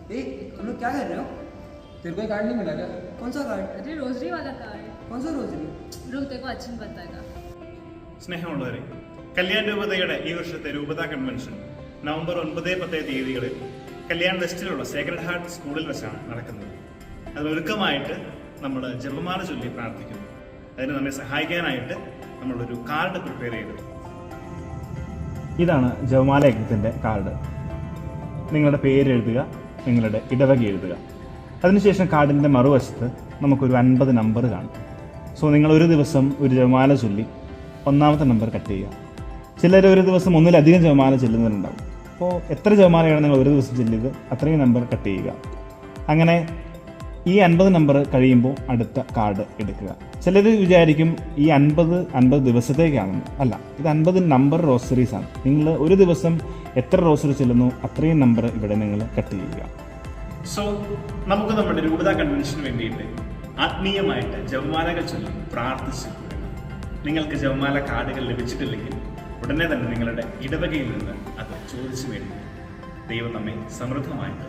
ए तुम लोग क्या कर रहे हो? तेरे को कार्ड नहीं मिला क्या? कौन सा कार्ड? अरे रोजरी वाला कार्ड। कौन सा रोजरी? रुक तेरे को अच्छी बताएगा। സ്നേഹമുള്ളവരെ, കല്യാൺ രൂപതയുടെ ഈ വർഷത്തെ രൂപത കൺവെൻഷൻ നവംബർ 9-10 തീയതികളിൽ കല്യാൺ വെസ്റ്റിലുള്ള സേക്രഡ് ഹാർട്ട് സ്കൂളിൽ വെച്ചാണ് നടക്കുന്നത്. അതിനൊരുക്കമായിട്ട് നമ്മൾ ജപമാല ചൊല്ലി പ്രാർത്ഥിക്കുന്നു. അതിന് നമ്മെ സഹായിക്കാനായിട്ട് നമ്മളൊരു കാർഡ് പ്രിപ്പയർ ചെയ്തു. ഇതാണ് ജപമാല യജ്ഞത്തിൻ്റെ കാർഡ്. നിങ്ങളുടെ പേര് എഴുതുക, നിങ്ങളുടെ ഇടവക എഴുതുക. അതിനുശേഷം കാർഡിൻ്റെ മറുവശത്ത് നമുക്കൊരു 50 നമ്പർ കാണും. സോ നിങ്ങൾ ഒരു ദിവസം ഒരു ജപമാല ചൊല്ലി ഒന്നാമത്തെ നമ്പർ കട്ട് ചെയ്യുക. ചിലർ ഒരു ദിവസം ഒന്നിലധികം ജപമാല ചെല്ലുന്നവരുണ്ടാവും. അപ്പോൾ എത്ര ജപമാലയാണ് നിങ്ങൾ ഒരു ദിവസം ചെല്ലിയത് അത്രയും നമ്പർ കട്ട് ചെയ്യുക. അങ്ങനെ ഈ 50 നമ്പർ കഴിയുമ്പോൾ അടുത്ത കാർഡ് എടുക്കുക. ചിലർ വിചാരിക്കും ഈ 50 ദിവസത്തേക്കാണെന്ന്. അല്ല, ഇത് 50 നമ്പർ റോസറീസാണ്. നിങ്ങൾ ഒരു ദിവസം എത്ര റോസറി ചെല്ലുന്നു അത്രയും നമ്പർ ഇവിടെ നിങ്ങൾ കട്ട് ചെയ്യുക. സോ നമുക്ക് നമ്മുടെ രൂപത കൺവെൻഷന് വേണ്ടിയിട്ട് ആത്മീയമായിട്ട് ജപമാലകൾ ചൊല്ലി പ്രാർത്ഥിച്ച് നിങ്ങൾക്ക് ജപമാല കാർഡുകൾ ലഭിച്ചിട്ടില്ലെങ്കിൽ ഉടനെ തന്നെ നിങ്ങളുടെ ഇടവകയിൽ നിന്ന് അത് ചോദിച്ചു മേടിക്കുക. ദൈവം നമ്മെ സമൃദ്ധമായിട്ട്